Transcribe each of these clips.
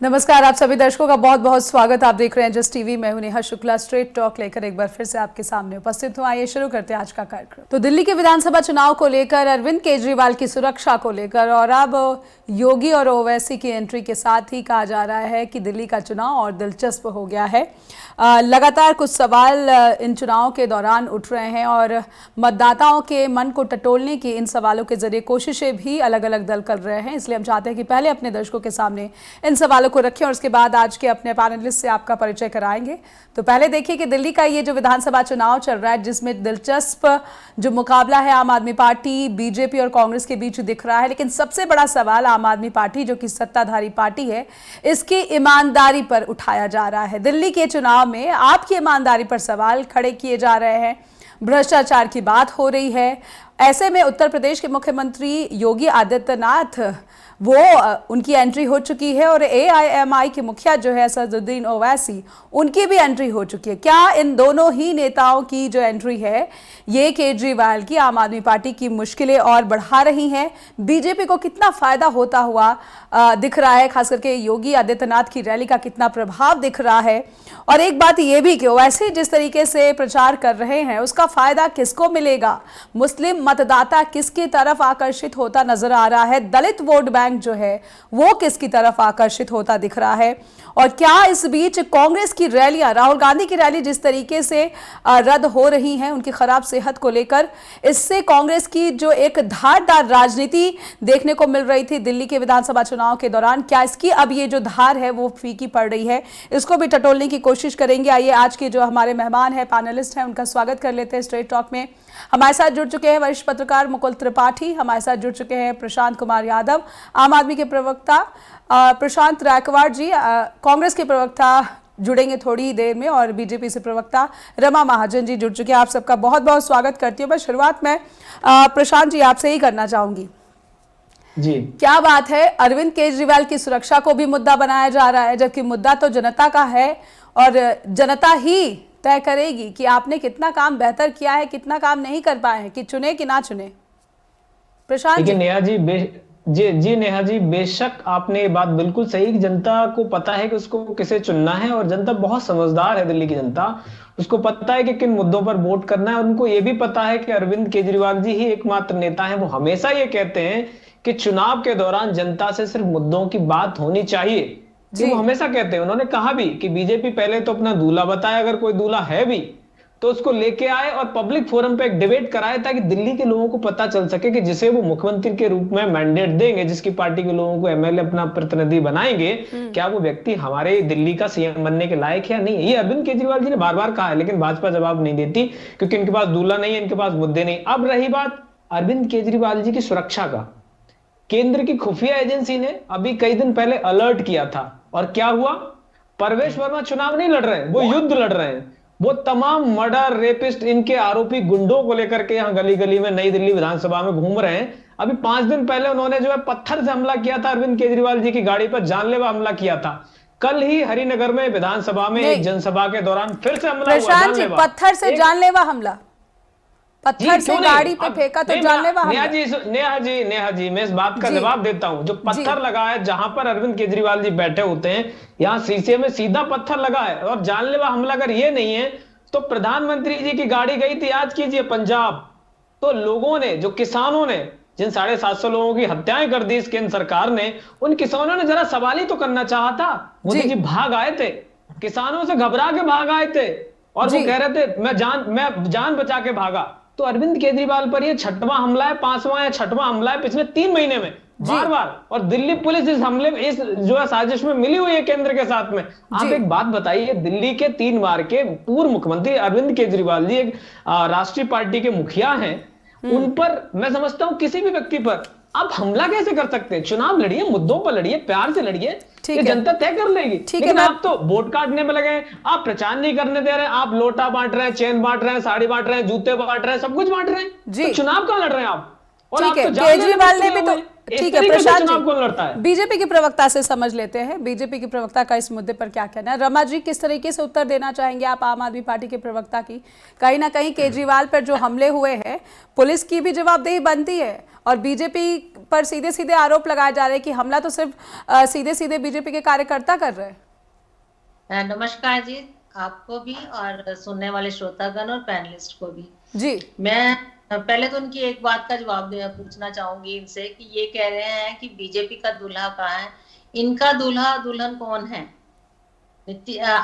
नमस्कार, आप सभी दर्शकों का बहुत बहुत स्वागत। आप देख रहे हैं जस्ट टीवी। मैं हूं नेहा शुक्ला, स्ट्रेट टॉक लेकर एक बार फिर से आपके सामने उपस्थित हूं। आइए शुरू करते हैं आज का कार्यक्रम। तो दिल्ली के विधानसभा चुनाव को लेकर, अरविंद केजरीवाल की सुरक्षा को लेकर और अब योगी और ओवैसी की एंट्री के साथ ही कहा जा रहा है कि दिल्ली का चुनाव और दिलचस्प हो गया है। लगातार कुछ सवाल इन चुनाव के दौरान उठ रहे हैं और मतदाताओं के मन को टटोलने की इन सवालों के जरिए कोशिशें भी अलग अलग दल कर रहे हैं। इसलिए हम चाहते हैं कि पहले अपने दर्शकों के सामने इन सवालों को रखें और उसके बाद आज के अपने पैनलिस्ट से आपका परिचय कराएंगे। तो पहले देखिए कि दिल्ली का ये जो विधानसभा चुनाव चल रहा है, जिसमें दिलचस्प जो मुकाबला है आम आदमी पार्टी, बीजेपी और कांग्रेस के बीच दिख रहा है। लेकिन सबसे बड़ा सवाल आम आदमी पार्टी, जो कि सत्ताधारी पार्टी है, इसकी ईमानदारी पर उठाया जा रहा है। दिल्ली के चुनाव में आपकी ईमानदारी पर सवाल खड़े किए जा रहे हैं, भ्रष्टाचार की बात हो रही है। ऐसे में उत्तर प्रदेश के मुख्यमंत्री योगी आदित्यनाथ उनकी एंट्री हो चुकी है और एआईएमआई के मुखिया जो है असदुद्दीन ओवैसी, उनकी भी एंट्री हो चुकी है। क्या इन दोनों ही नेताओं की जो एंट्री है, ये केजरीवाल की आम आदमी पार्टी की मुश्किलें और बढ़ा रही हैं? बीजेपी को कितना फायदा होता हुआ दिख रहा है? खास करके योगी आदित्यनाथ की रैली का कितना प्रभाव दिख रहा है? और एक बात ये भी कि ओवैसी जिस तरीके से प्रचार कर रहे हैं, उसका फायदा किसको मिलेगा? मुस्लिम मतदाता किसकी तरफ आकर्षित होता नजर आ रहा है? दलित वोट बैंक जो है वो किसकी तरफ आकर्षित होता दिख रहा है? और क्या इस बीच कांग्रेस की रैलियां, राहुल गांधी की रैली जिस तरीके से रद्द हो रही हैं उनकी खराब सेहत को लेकर, इससे कांग्रेस की जो एक धारदार राजनीति देखने को मिल रही थी दिल्ली के विधानसभा चुनाव के दौरान, क्या इसकी अब ये जो धार है वो फीकी पड़ रही है? इसको भी टटोलने की कोशिश करेंगे। आइए आज के जो हमारे मेहमान हैं, पैनलिस्ट हैं, उनका स्वागत कर लेते हैं स्ट्रेट टॉक में। हमारे साथ जुड़ चुके हैं वरिष्ठ पत्रकार मुकुल त्रिपाठी, हमारे साथ जुड़ चुके हैं प्रशांत कुमार यादव, आम आदमी के प्रवक्ता प्रशांत रायकवाड़ जी, कांग्रेस के प्रवक्ता जुड़ेंगे थोड़ी ही देर में, और बीजेपी से प्रवक्ता रमा महाजन जी जुड़ चुके हैं। आप सबका बहुत बहुत स्वागत करती हूँ। मैं शुरुआत में प्रशांत जी आपसे ही करना चाहूंगी जी। क्या बात है, अरविंद केजरीवाल की सुरक्षा को भी मुद्दा बनाया जा रहा है, जबकि मुद्दा तो जनता का है और जनता ही तय करेगी कि आपने कितना काम बेहतर किया है, कितना काम नहीं कर पाए हैं, कि चुने कि ना चुने। प्रशांत जी। नेहा जी जी नेहा जी, बेशक आपने ये बात बिल्कुल सही कि जनता को पता है कि उसको किसे चुनना है, और जनता बहुत समझदार है। दिल्ली की जनता, उसको पता है कि किन मुद्दों पर वोट करना है, और उनको ये भी पता है कि अरविंद केजरीवाल जी ही एकमात्र नेता हैं। वो हमेशा ये कहते हैं कि चुनाव के दौरान जनता से सिर्फ मुद्दों की बात होनी चाहिए। वो हमेशा कहते हैं। उन्होंने कहा भी कि बीजेपी पहले तो अपना दूल्हा बताए, अगर कोई दूल्हा है भी तो उसको लेके आए और पब्लिक फोरम पे एक डिबेट कराए, ताकि दिल्ली के लोगों को पता चल सके कि जिसे वो मुख्यमंत्री के रूप में मैंडेट देंगे, जिसकी पार्टी के लोगों को एमएलए अपना प्रतिनिधि बनाएंगे, क्या वो व्यक्ति हमारे दिल्ली का सीएम बनने के लायक है या नहीं। ये अरविंद केजरीवाल जी ने बार बार कहा है, लेकिन भाजपा जवाब नहीं देती, क्योंकि इनके पास दूल्हा नहीं है, इनके पास मुद्दे नहीं। अब रही बात अरविंद केजरीवाल जी की सुरक्षा का, केंद्र की खुफिया एजेंसी ने अभी कई दिन पहले अलर्ट किया था, और क्या हुआ? परवेश वर्मा चुनाव नहीं लड़ रहे हैं, वो युद्ध लड़ रहे हैं। वो तमाम मर्डर, रेपिस्ट, इनके आरोपी गुंडों को लेकर के यहाँ गली गली में नई दिल्ली विधानसभा में घूम रहे हैं। अभी 5 दिन पहले उन्होंने जो है पत्थर से हमला किया था अरविंद केजरीवाल जी की गाड़ी पर, जानलेवा हमला किया था। कल ही हरिनगर में विधानसभा में एक जनसभा के दौरान फिर से हमला हुआ। पत्थर से जानलेवा हमला, पत्थर से गाड़ी पे फेंका तो जानलेवा हमला। नेहा जी मैं इस बात का जवाब देता हूं। जो पत्थर लगा है जहां पर अरविंद केजरीवाल जी बैठे होते हैं, यहां शीशे में सीधा पत्थर लगा है, और जानलेवा हमला अगर ये नहीं है तो प्रधानमंत्री जी की गाड़ी गई थी, आज कीजिए पंजाब, तो लोगों ने, जो किसानों ने, जिन 750 लोगों की हत्याएं कर दी इस केंद्र सरकार ने, उन किसानों ने जरा सवाल ही तो करना चाहा था। मोदी जी भाग आए थे, किसानों से घबरा के भाग आए थे, और वो कह रहे थे मैं जान बचा के भागा। तो अरविंद केजरीवाल पर ये 6वां हमला है, 5वां या 6वां हमला है पिछले 3 महीने में, बार-बार। और दिल्ली पुलिस इस हमले में, इस जो है साजिश में मिली हुई है केंद्र के साथ में। आप एक बात बताइए, दिल्ली के 3 बार के पूर्व मुख्यमंत्री अरविंद केजरीवाल जी एक राष्ट्रीय पार्टी के मुखिया हैं, उन पर मैं समझता हूं किसी भी व्यक्ति पर आप हमला कैसे कर सकते हैं? चुनाव लड़िए, मुद्दों पर लड़िए, प्यार से लड़िए, ये जनता तय कर लेगी। लेकिन आप तो वोट काटने में लगे, आप प्रचार नहीं करने दे रहे हैं, आप लोटा बांट रहे हैं, चेन बांट रहे हैं, साड़ी बांट रहे हैं, जूते बांट रहे हैं, सब कुछ बांट रहे हैं, तो चुनाव कहाँ लड़ रहे हैं आप? और ठीक है, केजरीवाल ने भी तो, ठीक है प्रशांत चुनाव कौन लड़ता है? बीजेपी की प्रवक्ता से समझ लेते हैं, बीजेपी की प्रवक्ता का इस मुद्दे पर क्या कहना है। रमा जी, किस तरीके से उत्तर देना चाहेंगे आप आम आदमी पार्टी के प्रवक्ता की? कहीं ना कहीं केजरीवाल पर जो हमले हुए हैं, पुलिस की भी जवाबदेही बनती है, और बीजेपी पर सीधे सीधे आरोप लगाए जा रहे हैं कि हमला तो सिर्फ सीधे सीधे बीजेपी के कार्यकर्ता कर रहे हैं। नमस्कार जी, आपको भी और सुनने वाले श्रोतागण और पैनलिस्ट को भी जी। मैं पहले तो उनकी एक बात का जवाब पूछना चाहूंगी इनसे कि ये कह रहे हैं कि बीजेपी का दूल्हा कहाँ है। इनका दूल्हा दुल्हन कौन है?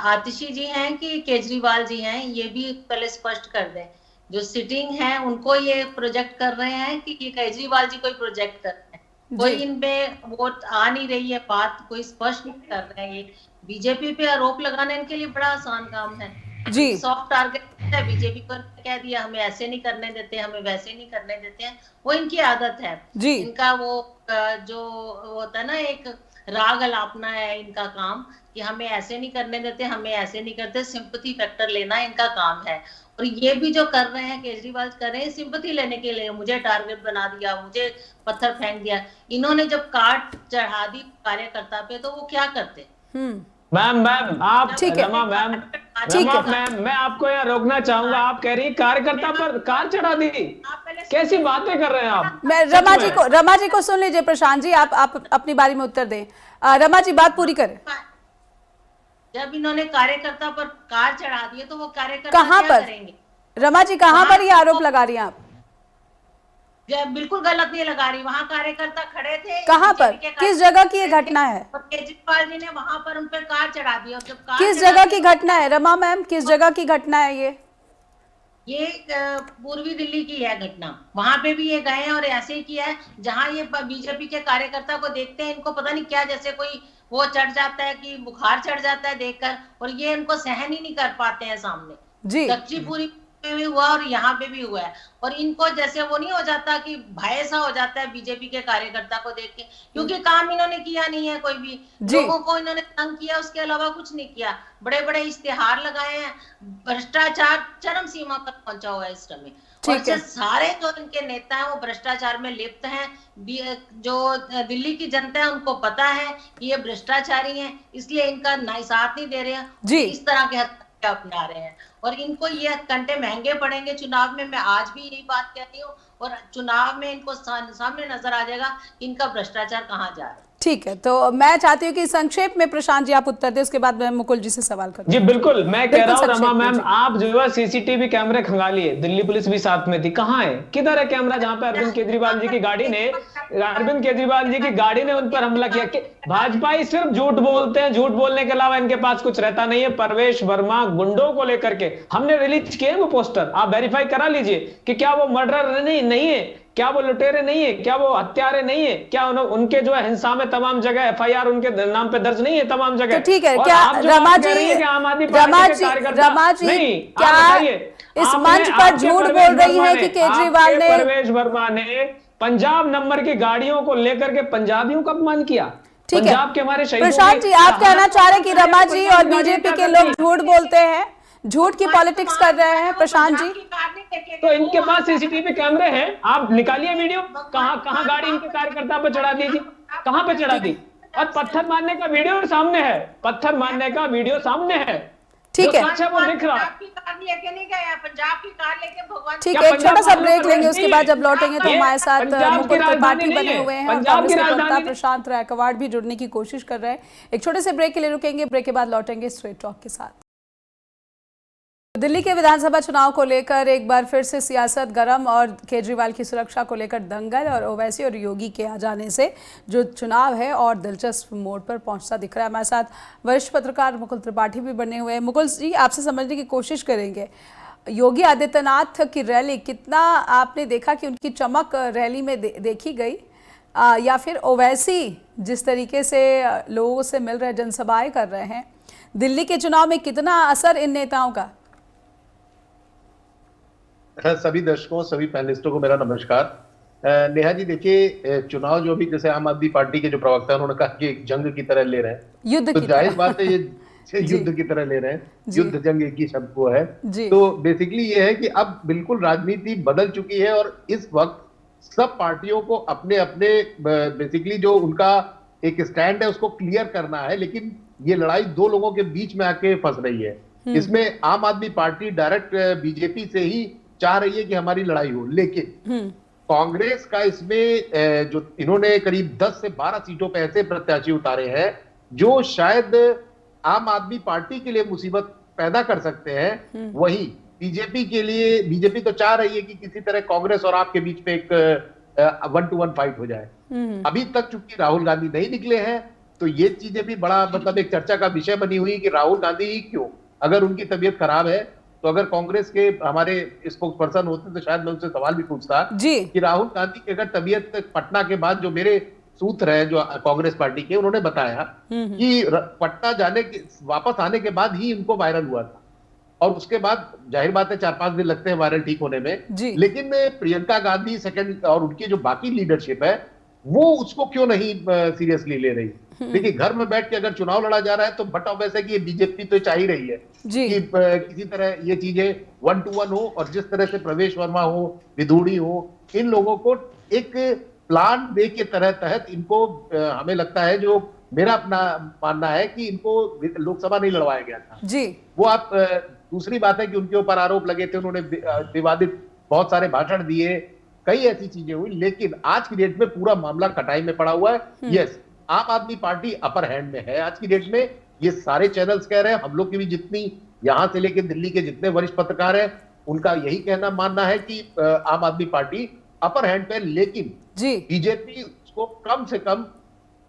आतिशी जी हैं कि केजरीवाल जी हैं? ये भी पहले स्पष्ट कर दें। जो सिटिंग है उनको ये प्रोजेक्ट कर रहे हैं कि ये केजरीवाल जी कोई प्रोजेक्ट कर रहे हैं? कोई इनपे वोट आ नहीं रही है, बात कोई स्पष्ट नहीं कर रहे हैं। ये बीजेपी पे आरोप लगाना इनके लिए बड़ा आसान काम है जी। सॉफ्ट टारगेट है। बीजेपी को कह दिया हमें ऐसे नहीं करने देते, हमें वैसे नहीं करने देते हैं, वो इनकी आदत है जी। इनका वो जो होता है ना, एक राग अलापना है इनका काम कि हमें ऐसे नहीं करने देते, हमें ऐसे नहीं करते। सिंपैथी फैक्टर लेना इनका काम है। और ये भी जो कर रहे हैं केजरीवाल कर रहे हैं सिंपैथी लेने के लिए, मुझे टारगेट बना दिया, मुझे पत्थर फेंक दिया। इन्होंने जब काट चढ़ा दी कार्यकर्ता पे तो वो क्या करते? मैम आप ठीक है। रमा मैम मैं आपको यहाँ रोकना चाहूंगा। आप कह रही कार्यकर्ता पर कार चढ़ा दी, कैसी बातें कर रहे हैं आप? मैं रमा जी को सुन लीजिए। प्रशांत जी आप अपनी बारी में उत्तर दें। रमा जी बात पूरी करें। जब इन्होंने कार्यकर्ता पर कार चढ़ा दी तो वो कार्यकर्ता कहां क्या पर करेंगे? रमा जी कहां पर ये आरोप लगा रही हैं आप? बिल्कुल गलत नहीं लगा रही। वहां कार्यकर्ता खड़े थे। कहां पर, किस जगह की ये घटना है? और केजरीवाल जी ने वहां पर उन पर कार चढ़ा दी। और जब कार किस जगह की घटना है रमा मैम, किस जगह की घटना है ये पूर्वी दिल्ली की है घटना। वहां पे भी ये गए हैं और ऐसे ही किया है। जहां ये बीजेपी के कार्यकर्ता को देखते हैं इनको पता नहीं क्या जैसे कोई वो चढ़ जाता है कि बुखार चढ़ जाता है देखकर, और ये इनको सहन ही नहीं कर पाते हैं सामने जी। गच्चीपुरी में भी हुआ और यहाँ पे भी हुआ है। और इनको जैसे वो नहीं हो जाता कि भय सा हो जाता है बीजेपी के कार्यकर्ता को देख के, क्योंकि काम इन्होंने किया नहीं है कोई भी। लोगों को इन्होंने तंग किया, उसके अलावा कुछ नहीं किया। बड़े बड़े इश्तेहार लगाए हैं, भ्रष्टाचार चरम सीमा पर पहुंचा हुआ है इस समय। और सारे जो इनके नेता हैं वो भ्रष्टाचार में लिप्त हैं। जो दिल्ली की जनता है उनको पता है कि ये भ्रष्टाचारी हैं, इसलिए इनका साथ नहीं दे रहे हैं। इस तरह के अपना रहे हैं और इनको ये घंटे महंगे पड़ेंगे चुनाव में। मैं आज भी यही बात कहती हूँ और चुनाव में इनको सामने नजर आ जाएगा कि इनका भ्रष्टाचार कहाँ जा रहा है। ठीक है, तो मैं चाहती हूँ कि संक्षेप में प्रशांत जी आप उत्तर दें, उसके बाद मैं मुकुल जी से सवाल करूँ। जी बिल्कुल, मैं कह रहा हूँ रमा मैम, आप जो है सीसीटीवी कैमरे खंगालिए। दिल्ली पुलिस भी साथ में थी, कहाँ है, किधर है कैमरा जहां पे अरविंद केजरीवाल जी की गाड़ी ने उन पर हमला किया? भाजपा ही सिर्फ झूठ बोलते हैं, झूठ बोलने के अलावा इनके पास कुछ रहता नहीं है। परवेश वर्मा गुंडों को लेकर के हमने रिलीज किए वो पोस्टर, आप वेरीफाई करा लीजिए कि क्या वो मर्डर नहीं है, क्या वो लुटेरे नहीं है, क्या वो हत्यारे नहीं है, क्या उनके जो है हिंसा में तमाम जगह एफआईआर उनके नाम पे दर्ज नहीं है तमाम जगह। तो ठीक है, क्या रमा जी क्या इस मंच पर झूठ बोल रही है कि केजरीवाल ने परवेश वर्मा ने पंजाब नंबर की गाड़ियों को लेकर के पंजाबियों का अपमान किया? ठीक है, के हमारे प्रशांत जी आप कहना चाह रहे हैं कि रमा जी और बीजेपी के लोग झूठ बोलते हैं, झूठ की पॉलिटिक्स कर रहे हैं? प्रशांत जी तो इनके पास सीसीटीवी कैमरे हैं, आप निकालिए वीडियो। कहां गाड़ी इनके कार्यकर्ता पर चढ़ा दी थी, कहां पे चढ़ा दी? और पत्थर मारने का वीडियो सामने है, पत्थर मारने का वीडियो सामने है। ठीक है, वो दिख रहा। ठीक है, एक छोटा सा ब्रेक लेंगे, उसके बाद जब लौटेंगे तो हमारे साथ मुकुल त्रिपाठी बने हुए हैं और कांग्रेस के प्रवक्ता प्रशांत रायकवाड़ भी जुड़ने की कोशिश कर रहे हैं। एक छोटे से ब्रेक के लिए रुकेंगे, ब्रेक के बाद लौटेंगे स्ट्रेट टॉक के साथ। दिल्ली के विधानसभा चुनाव को लेकर एक बार फिर से सियासत गर्म और केजरीवाल की सुरक्षा को लेकर दंगल और ओवैसी और योगी के आ जाने से जो चुनाव है और दिलचस्प मोड़ पर पहुंचता दिख रहा है। हमारे साथ वरिष्ठ पत्रकार मुकुल त्रिपाठी भी बने हुए हैं। मुकुल जी आपसे समझने की कोशिश करेंगे, योगी आदित्यनाथ की रैली कितना आपने देखा कि उनकी चमक रैली में देखी गई, या फिर ओवैसी जिस तरीके से लोगों से मिल रहे जनसभाएं कर रहे हैं, दिल्ली के चुनाव में कितना असर इन नेताओं का? सभी दर्शकों, सभी पैनलिस्टों को मेरा नमस्कार। नेहा जी देखिए, चुनाव जो भी जैसे आम आदमी पार्टी के जो प्रवक्ता हैं उन्होंने कहा कि एक जंग की तरह ले रहे हैं, युद्ध तो की जाहिर बात है ये युद्ध की तरह ले रहे हैं, युद्ध जंग एक ही शब्द को है। तो बेसिकली ये है कि अब बिल्कुल राजनीति बदल चुकी है और इस वक्त सब पार्टियों को अपने अपने बेसिकली जो उनका एक स्टैंड है उसको क्लियर करना है, लेकिन ये लड़ाई दो लोगों के बीच में आके फंस रही है। इसमें आम आदमी पार्टी डायरेक्ट बीजेपी से ही चाह रही है कि हमारी लड़ाई हो, लेकिन कांग्रेस का इसमें जो इन्होंने करीब 10 से 12 सीटों पे ऐसे प्रत्याशी उतारे हैं जो शायद आम आदमी पार्टी के लिए मुसीबत पैदा कर सकते हैं, वही बीजेपी के लिए, बीजेपी तो चाह रही है कि किसी तरह कांग्रेस और आपके बीच में एक 1-to-1 फाइट हो जाए। अभी तक चूंकि राहुल गांधी नहीं निकले हैं तो ये चीजें भी बड़ा मतलब एक चर्चा का विषय बनी हुई कि राहुल गांधी ही क्यों, अगर उनकी तबीयत खराब है तो अगर कांग्रेस के हमारे स्पोक्स पर्सन होते तो शायद मैं उनसे सवाल भी पूछता कि राहुल गांधी की अगर तबीयत पटना के बाद, जो मेरे सूत्र है जो कांग्रेस पार्टी के, उन्होंने बताया कि पटना जाने के वापस आने के बाद ही उनको वायरल हुआ था और उसके बाद जाहिर बात है 4-5 दिन लगते हैं वायरल ठीक होने में, लेकिन प्रियंका गांधी सेकंड और उनकी जो बाकी लीडरशिप है वो उसको क्यों नहीं सीरियसली ले रही। देखिए घर में बैठ के अगर चुनाव लड़ा जा रहा है तो बट ऑब्वियस है कि ये बीजेपी तो चाह ही रही है कि किसी तरह ये चीजें 1-to-1 हो और जिस तरह से प्रवेश वर्मा हो, विधूड़ी हो, इन लोगों को एक प्लान बे के तहत इनको हमें लगता है, जो मेरा अपना मानना है कि इनको लोकसभा नहीं लड़वाया गया था जी। वो आप दूसरी बात है कि उनके ऊपर आरोप लगे थे, उन्होंने विवादित बहुत सारे भाषण दिए, कई ऐसी चीजें हुई, लेकिन आज की डेट में पूरा मामला कटाई में पड़ा हुआ है। यस, आम आदमी पार्टी अपर हैंड में है आज की डेट में, ये सारे चैनल्स कह रहे हैं, हम लोग की भी जितनी यहां से लेकर दिल्ली के जितने वरिष्ठ पत्रकार हैं उनका यही कहना मानना है कि आम आदमी पार्टी अपर हैंड पे, लेकिन बीजेपी को कम से कम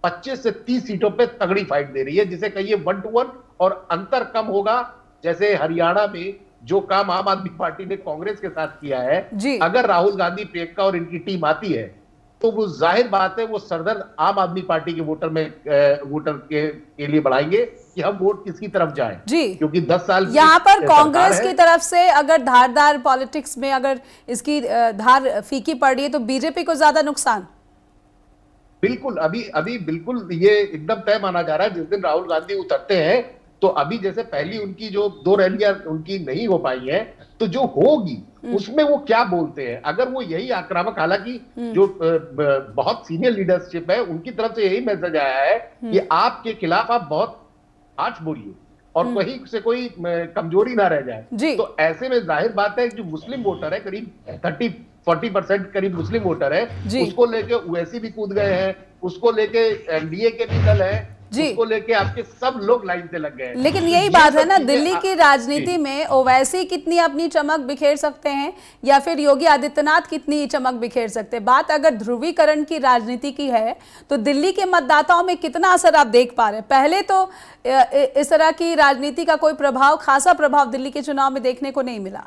25 से 30 सीटों पे तगड़ी फाइट दे रही है, जिसे कहिए 1-to-1 और अंतर कम होगा। जैसे हरियाणा में जो काम आम आदमी पार्टी ने कांग्रेस के साथ किया है, अगर राहुल गांधी, प्रियंका और इनकी टीम आती है तो वो जाहिर बात है वो सरदर्द आम आदमी पार्टी के वोटर के लिए बढ़ाएंगे कि हम वोट किसकी तरफ जाएं जी, क्योंकि 10 साल यहाँ पर कांग्रेस की तरफ से अगर धारदार पॉलिटिक्स में अगर इसकी धार फीकी पड़ रही है तो बीजेपी को ज्यादा नुकसान। बिल्कुल, अभी बिल्कुल ये एकदम तय माना जा रहा है। जिस दिन राहुल गांधी उतरते हैं तो अभी जैसे पहली उनकी जो 2 रैलियां उनकी नहीं हो पाई है, तो जो होगी उसमें वो क्या बोलते हैं, अगर वो यही आक्रामक, हालांकि जो बहुत सीनियर लीडरशिप है उनकी तरफ से यही मैसेज आया है कि आपके खिलाफ आप बहुत हार्श बोलिए और कहीं से कोई कमजोरी ना रह जाए। तो ऐसे में जाहिर बात है कि जो मुस्लिम वोटर है, करीब 30-40% करीब मुस्लिम वोटर है, उसको लेके ओवैसी भी कूद गए हैं, उसको लेके एनडीए के भी दल है, उसको लेके आपके सब लोग लाइन से लग गए। लेकिन यही बात है ना, दिल्ली की राजनीति में ओवैसी कितनी अपनी चमक बिखेर सकते हैं या फिर योगी आदित्यनाथ कितनी चमक बिखेर सकते हैं। बात अगर ध्रुवीकरण की राजनीति की है तो दिल्ली के मतदाताओं में कितना असर आप देख पा रहे हैं। पहले तो इस तरह की राजनीति का कोई प्रभाव, खासा प्रभाव दिल्ली के चुनाव में देखने को नहीं मिला।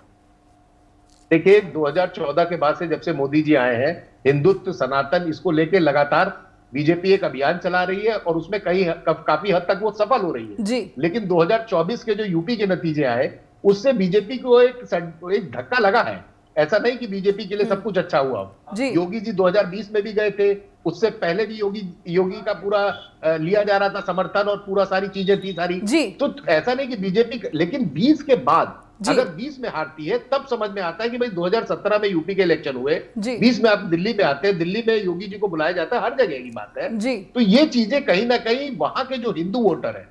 देखिए 2014 के बाद से जब से मोदी जी आए हैं, हिंदुत्व, सनातन, इसको लेके लगातार बीजेपी एक अभियान चला रही है और उसमें काफी हद तक वो सफल हो रही है जी। लेकिन 2024 के जो यूपी के नतीजे आए उससे बीजेपी को एक धक्का लगा है। ऐसा नहीं कि बीजेपी के लिए सब कुछ अच्छा हुआ। योगी जी 2020 में भी गए थे, उससे पहले भी योगी का पूरा लिया जा रहा था समर्थन और पूरा सारी चीजें थी सारी। तो ऐसा नहीं कि बीजेपी, लेकिन 20 के बाद अगर 20 में हारती है तब समझ में आता है कि भाई 2017 में यूपी के इलेक्शन हुए, 20 में आप दिल्ली में आते हैं, दिल्ली में योगी जी को बुलाया जाता है, हर जगह की बात है। तो ये चीजें कहीं ना कहीं वहां के जो हिंदू वोटर है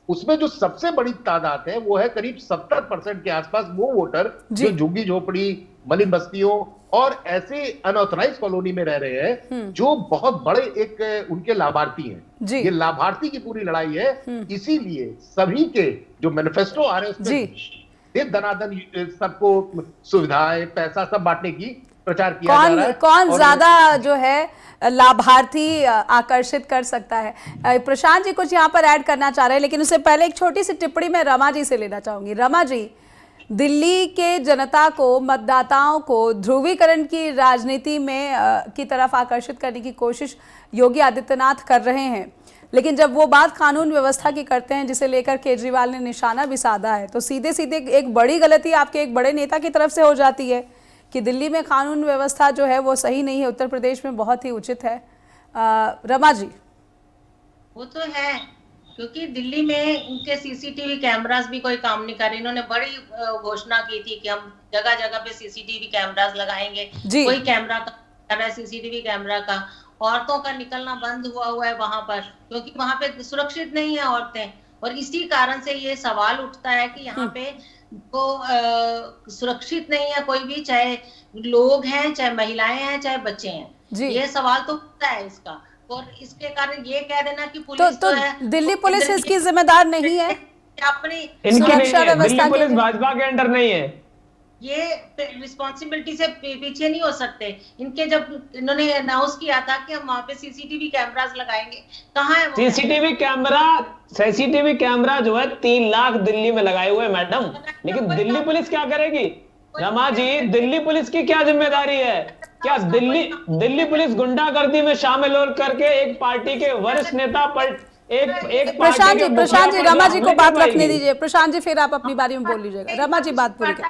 उसमें जो सबसे बड़ी तादाद है वो है करीब 70% के आसपास वो वोटर जो झुग्गी झोपड़ी, मलिन बस्तियों और ऐसे अनऑथराइज कॉलोनी में रह रहे हैं जो बहुत बड़े एक उनके लाभार्थी हैं। ये लाभार्थी की पूरी लड़ाई है। इसीलिए सभी के जो मैनिफेस्टो आ रहे हैं उसमें धनाधन सबको सुविधाएं, पैसा सब बांटने की प्रचार किया जा रहा है। कौन ज्यादा जो है लाभार्थी आकर्षित कर सकता है। प्रशांत जी कुछ यहाँ पर ऐड करना चाह रहे हैं, लेकिन उससे पहले एक छोटी सी टिप्पणी मैं रमा जी से लेना चाहूंगी। रमा जी, दिल्ली के जनता को, मतदाताओं को ध्रुवीकरण की राजनीति में की तरफ आकर्षित करने की कोशिश योगी आदित्यनाथ कर रहे हैं, लेकिन जब वो बात कानून व्यवस्था की करते हैं जिसे लेकर केजरीवाल ने निशाना भी साधा है, तो सीधे सीधे एक बड़ी गलती आपके एक बड़े नेता की तरफ से हो जाती है कि दिल्ली में कानून व्यवस्था जो है वो सही नहीं है, उत्तर प्रदेश में बहुत ही उचित है। रमा जी। वो तो है, क्योंकि दिल्ली में उनके सीसीटीवी कैमरास भी कोई काम नहीं कर रहे। इन्होंने बड़ी घोषणा की थी कि हम जगह जगह पे सीसीटीवी कैमरास लगाएंगे, कोई कैमरा कर रहा है सीसीटीवी कैमरा का। औरतों का निकलना बंद हुआ है वहां पर, क्योंकि वहां पे सुरक्षित नहीं है औरतें। और इसी कारण से ये सवाल उठता है कि यहाँ पे सुरक्षित नहीं है कोई भी, चाहे लोग हैं, चाहे महिलाएं हैं, चाहे बच्चे हैं। ये सवाल तो होता है इसका, और इसके कारण ये कह देना कि पुलिस तो है, दिल्ली पुलिस इसकी जिम्मेदार नहीं है अपनी सुरक्षा व्यवस्था दिल्ली पुलिस भाजपा के अंडर नहीं है। ये रिस्पॉन्सिबिलिटी से पीछे नहीं हो सकते। इनके जब इन्होंने अनाउंस किया था कि हम वहां पे सीसीटीवी कैमरास लगाएंगे, कहाँ है वो? सीसीटीवी कैमरा जो है 3 लाख दिल्ली में लगाए हुए मैडम, लेकिन दिल्ली पुलिस क्या करेगी? रमा जी, दिल्ली पुलिस की क्या जिम्मेदारी है? क्या दिल्ली पुलिस गुंडागर्दी में शामिल हो करके एक पार्टी के वरिष्ठ नेता पर एक प्रशांत जी रमा जी को बात रखने दीजिए। प्रशांत जी फिर आप अपनी बारी में बोल लीजिएगा। रमा जी बात पूरी करें।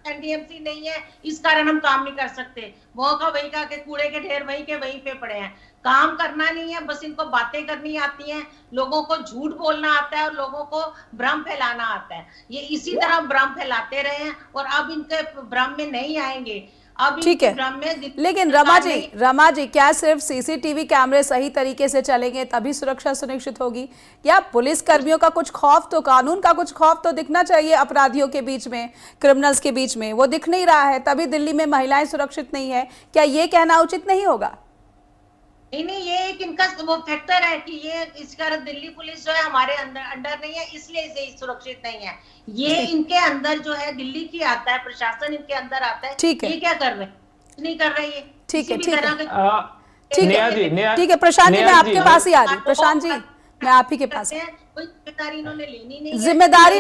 एनडीएमसी नहीं है, इस कारण हम काम नहीं कर सकते। वो का वही का के कूड़े के ढेर वहीं के वहीं पे पड़े हैं। काम करना नहीं है, बस इनको बातें करनी आती हैं, लोगों को झूठ बोलना आता है और लोगों को भ्रम फैलाना आता है। ये इसी तरह भ्रम फैलाते रहे हैं और अब इनके भ्रम में नहीं आएंगे। ठीक है, लेकिन रमा जी क्या सिर्फ सीसीटीवी कैमरे सही तरीके से चलेंगे तभी सुरक्षा सुनिश्चित होगी? या पुलिस कर्मियों का कुछ खौफ, तो कानून का कुछ खौफ तो दिखना चाहिए अपराधियों के बीच में, क्रिमिनल्स के बीच में, वो दिख नहीं रहा है, तभी दिल्ली में महिलाएं सुरक्षित नहीं है। क्या ये कहना उचित नहीं होगा? नहीं, ये एक इनका वो फैक्टर है कि ये इस कारण दिल्ली पुलिस जो है हमारे अंडर नहीं है, इसलिए इसे सुरक्षित नहीं है। ये इनके अंदर जो है दिल्ली की आता है, प्रशासन इनके अंदर आता है। ठीक है, ये क्या कर रहे हैं? नहीं कर रही है। ठीक है, ठीक है प्रशांत जी मैं आपके पास ही आ रही। प्रशांत जी मैं आप ही के पास। कोई जिम्मेदारी इन्होंने लेनी नहीं, जिम्मेदारी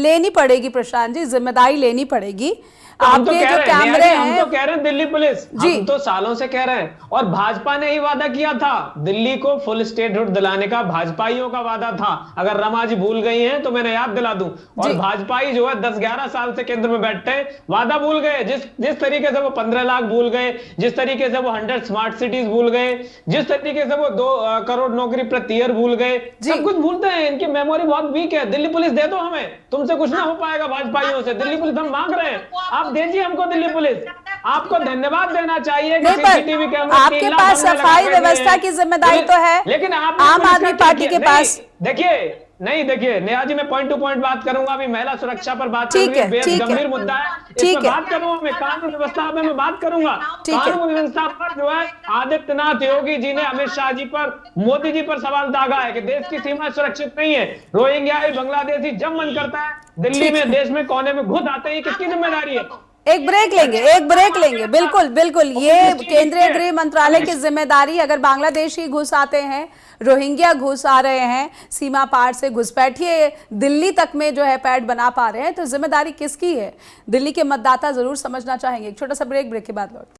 लेनी पड़ेगी प्रशांत जी, जिम्मेदारी लेनी पड़ेगी। आपके जो कैमरे हैं, हम तो कह रहे हैं दिल्ली पुलिस, हम तो सालों से कह रहे हैं, और भाजपा ने ही वादा किया था दिल्ली को फुल स्टेटहुड दिलाने का, भाजपाइयों का वादा था। अगर रमा जी भूल गई हैं तो मैंने याद दिला दूं। और भाजपाई जो है 10-11 साल से केंद्र में बैठे हैं, वादा भूल गए। जिस तरीके से वो 15 लाख भूल गए, जिस तरीके से वो 100 स्मार्ट सिटीज भूल गए, जिस तरीके से वो 2 करोड़ नौकरी प्रति ईयर भूल गए, सब कुछ भूलते हैं। इनकी मेमोरी बहुत वीक है। दिल्ली पुलिस दे दो हमें, तुमसे कुछ ना हो पाएगा भाजपाइयों से। दिल्ली पुलिस हम मांग रहे हैं, आप दीजिए हमको दिल्ली पुलिस। आपको धन्यवाद देना चाहिए कि सीसीटीवी कैमरा आपके पास सफाई व्यवस्था की जिम्मेदारी तो है, लेकिन आप आम आदमी पार्टी के पास। देखिए नेहा जी, मैं पॉइंट टू पॉइंट बात करूंगा। अभी महिला सुरक्षा पर बात करूंगी, बेहद गंभीर मुद्दा है, इस पर बात करूंगा। मैं कानून व्यवस्था पे मैं बात करूंगा। कानून व्यवस्था पर जो है आदित्यनाथ योगी जी ने अमित शाह जी पर, मोदी जी पर सवाल दागा है कि देश की सीमा सुरक्षित नहीं है। रोहिंग्या बांग्लादेशी जब मन करता है दिल्ली में, देश में कोने में घुस आते हैं, किसकी जिम्मेदारी है? एक ब्रेक लेंगे। बिल्कुल ये केंद्रीय गृह मंत्रालय की जिम्मेदारी। अगर बांग्लादेशी घुस आते हैं, रोहिंग्या घुस आ रहे हैं, सीमा पार से घुसपैठिए दिल्ली तक में जो है पैड बना पा रहे हैं, तो जिम्मेदारी किसकी है? दिल्ली के मतदाता जरूर समझना चाहेंगे। एक छोटा सा ब्रेक के बाद लौटते।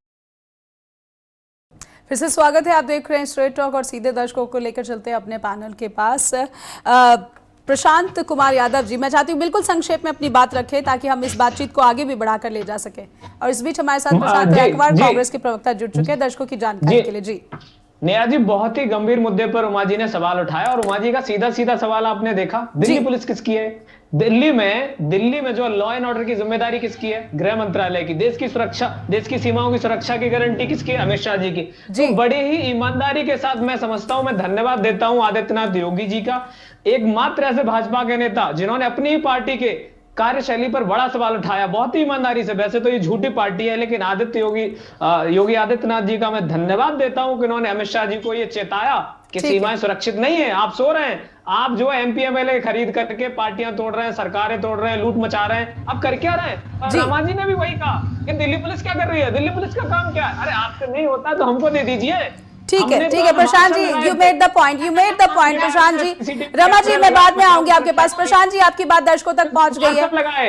फिर से स्वागत है, आप देख रहे हैं स्ट्रेट टॉक और सीधे दर्शकों को लेकर चलते हैं अपने पैनल के पास। प्रशांत कुमार यादव जी, मैं चाहती हूँ बिल्कुल संक्षेप में अपनी बात रखें ताकि हम इस बातचीत को आगे भी बढ़ाकर ले जा सके। और इस बीच हमारे साथ प्रशांत रैकवार कांग्रेस के प्रवक्ता जुड़ चुके हैं दर्शकों की जानकारी के लिए। जी नेहा जी, बहुत ही गंभीर मुद्दे पर उमा जी ने सवाल उठाया, और उमा जी का सीधा सवाल आपने देखा, दिल्ली पुलिस किसकी है? दिल्ली में जो लॉ एंड ऑर्डर की जिम्मेदारी किसकी है? गृह मंत्रालय की। देश की सुरक्षा, देश की सीमाओं की सुरक्षा की गारंटी किसकी है? अमित शाह जी की। तो बड़े ही ईमानदारी के साथ मैं समझता हूं, मैं धन्यवाद देता हूं आदित्यनाथ योगी जी का, एकमात्र ऐसे भाजपा के नेता जिन्होंने अपनी ही पार्टी के कार्यशैली पर बड़ा सवाल उठाया, बहुत ही ईमानदारी से। वैसे तो ये झूठी पार्टी है, लेकिन योगी आदित्यनाथ जी का मैं धन्यवाद देता हूं कि उन्होंने अमित शाह जी को ये चेताया कि सीमाएं सुरक्षित नहीं है, आप सो रहे हैं, आप जो है एमपी एमएलए खरीद करके पार्टियां तोड़ रहे हैं, सरकारें तोड़ रहे हैं, लूट मचा रहे हैं, आप कर क्या रहे हैं? रमा जी ने भी वही कहा कि दिल्ली पुलिस क्या कर रही है, दिल्ली पुलिस का काम क्या है? अरे आपसे नहीं होता तो हमको दे दीजिए। ठीक है प्रशांत जी, you made the point Prashant ji. Rama ji मैं बाद में आऊंगी आपके पास। प्रशांत जी आपकी बात दर्शकों तक पहुंच गई है,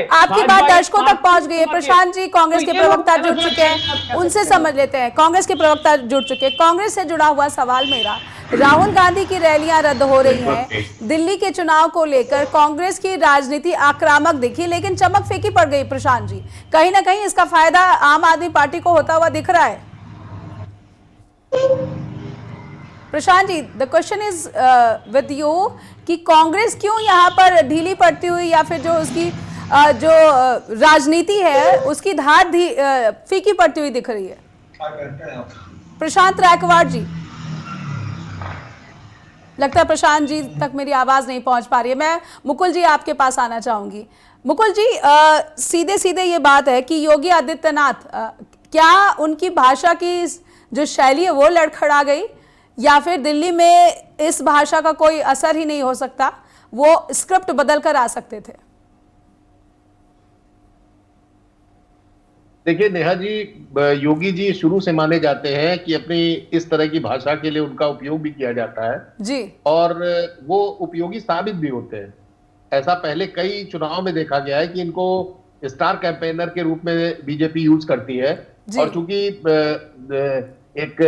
आपकी बात दर्शकों तक पहुंच गई है। प्रशांत जी कांग्रेस के प्रवक्ता जुड़ चुके हैं, उनसे समझ लेते हैं। कांग्रेस के प्रवक्ता जुड़ चुके हैं। कांग्रेस से जुड़ा हुआ सवाल मेरा, राहुल गांधी की रैलियां रद्द हो रही हैं, दिल्ली के चुनाव को लेकर कांग्रेस की राजनीति आक्रामक दिखी, लेकिन चमक फीकी पड़ गई। प्रशांत जी, कहीं ना कहीं इसका फायदा आम आदमी पार्टी को होता हुआ दिख रहा है। Prashant ji, the question is with you कि कांग्रेस क्यों यहाँ पर ढीली पड़ती हुई, या फिर जो उसकी जो राजनीति है उसकी धार फीकी पड़ती हुई दिख रही है? प्रशांत रैकवार जी लगता है प्रशांत जी तक मेरी आवाज नहीं पहुंच पा रही है। मैं मुकुल जी आपके पास आना चाहूंगी। मुकुल जी, सीधे सीधे ये बात है कि योगी आदित्यनाथ, क्या उनकी भाषा की जो शैली है वो लड़खड़ा गई, या फिर दिल्ली में इस भाषा का कोई असर ही नहीं हो सकता, वो स्क्रिप्ट बदल कर आ सकते थे? देखिए नेहा जी, योगी जी शुरू से माने जाते हैं कि अपनी इस तरह की भाषा के लिए उनका उपयोग भी किया जाता है जी, और वो उपयोगी साबित भी होते हैं। ऐसा पहले कई चुनाव में देखा गया है कि इनको स्टार कैंपेनर के रूप में बीजेपी यूज करती है, और चूंकि एक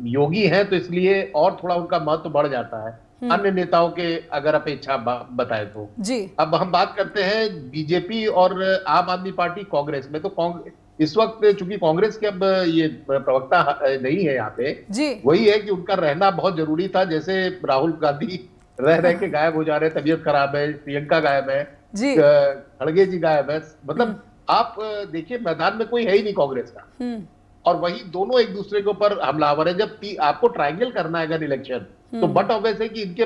योगी है तो इसलिए और थोड़ा उनका महत्व बढ़ जाता है अन्य नेताओं के अगर अपेक्षा बताए तो। जी, अब हम बात करते हैं बीजेपी और आम आदमी पार्टी कांग्रेस में। तो इस वक्त चूंकि कांग्रेस के अब ये प्रवक्ता नहीं है यहाँ पे, वही है कि उनका रहना बहुत जरूरी था। जैसे राहुल गांधी रह के गायब हो जा रहे, तबीयत खराब है, प्रियंका गायब है, खड़गे जी गायब है, मतलब आप देखिए मैदान में कोई है ही नहीं कांग्रेस का, और वही दोनों एक दूसरे के ऊपर हमलावर है। जब आपको ट्रायंगल करना है अगर इलेक्शन, तो बट ऑब्वियस है कि इनके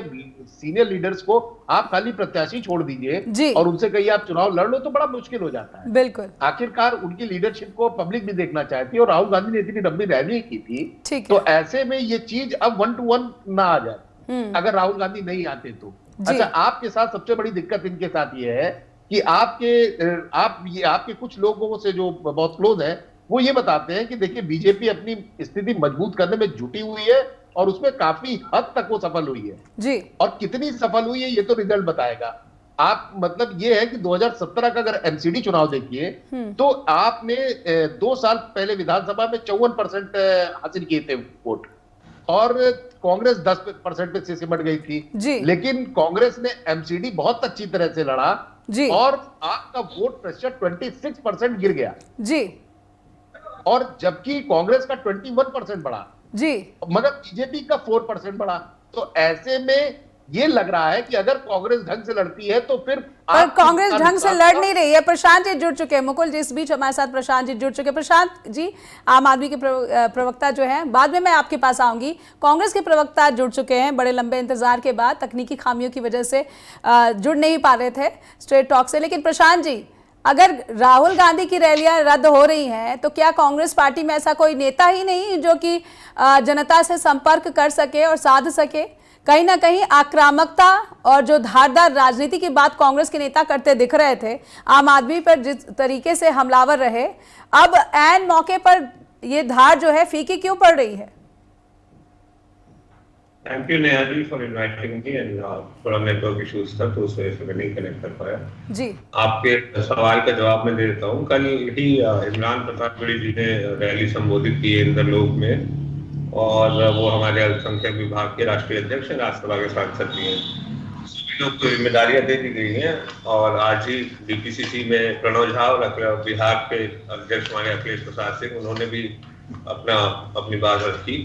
सीनियर लीडर्स को आप खाली प्रत्याशी छोड़ दीजिए और उनसे कहिए आप चुनाव लड़ लो, तो बड़ा मुश्किल हो जाता है। बिल्कुल, आखिरकार उनकी लीडरशिप को पब्लिक भी देखना चाहती है, और राहुल गांधी ने इतनी लंबी रैली की थी, तो ऐसे में ये चीज अब 1 to 1 ना आ जाए अगर राहुल गांधी नहीं आते तो। अच्छा, आपके साथ सबसे बड़ी दिक्कत इनके साथ ये है कि आपके कुछ लोगों से जो बहुत क्लोज है वो ये बताते हैं कि देखिए बीजेपी अपनी स्थिति मजबूत करने में जुटी हुई है, और उसमें काफी हद तक वो सफल हुई है जी। और कितनी सफल हुई है ये तो रिजल्ट बताएगा। आप मतलब ये है कि 2017 का अगर एमसीडी चुनाव देखिए तो आपने 2 साल पहले विधानसभा में 54% हासिल किए थे वोट, और कांग्रेस 10% पे सिमट गई थी जी। लेकिन कांग्रेस ने एमसीडी बहुत अच्छी तरह से लड़ा जी, और आपका वोट प्रतिशत 26% गिर गया जी, और जबकि कांग्रेस का 21% बढ़ा जी, मगर बीजेपी का 4% बढ़ा। तो ऐसे में ये लग रहा है कि अगर कांग्रेस ढंग से लड़ती है तो फिर कांग्रेस ढंग से लड़ नहीं रही है। प्रशांत जी जुड़ चुके हैं, मुकुल जी इस बीच हमारे साथ प्रशांत जी जुड़ चुके हैं। प्रशांत जी, आम आदमी के प्रवक्ता जो हैं, बाद में मैं आपके पास आऊंगी, कांग्रेस के प्रवक्ता जुड़ चुके हैं बड़े लंबे इंतजार के बाद, तकनीकी खामियों की वजह से जुड़ नहीं पा रहे थे स्ट्रेट टॉक से। लेकिन प्रशांत जी, अगर राहुल गांधी की रैलियां रद्द हो रही हैं तो क्या कांग्रेस पार्टी में ऐसा कोई नेता ही नहीं जो कि जनता से संपर्क कर सके और साध सके? कहीं ना कहीं आक्रामकता और जो धारदार राजनीति की बात कांग्रेस के नेता करते दिख रहे थे, आम आदमी पर जिस तरीके से हमलावर रहे, अब ऐन मौके पर ये धार जो है फीकी क्यों पड़ रही है? Thank you Neha ji for inviting me, and थोड़ा नेटवर्क इश्यूज था तो उस वजह से मैं नहीं कनेक्ट कर पाया जी। आपके सवाल का जवाब मैं दे देता हूँ। कल ही इमरान प्रतापगढ़ी जी ने रैली संबोधित की इंदरलोक में, और वो हमारे अल्पसंख्यक विभाग के राष्ट्रीय अध्यक्ष हैं, राज्यसभा के सांसद भी हैं। सभी लोग को जिम्मेदारियां दे दी गई हैं, और आज ही डीपीसीसी में प्रणव झा और बिहार के अध्यक्ष हमारे अखिलेश प्रसाद सिंह, उन्होंने भी अपनी बात रखी।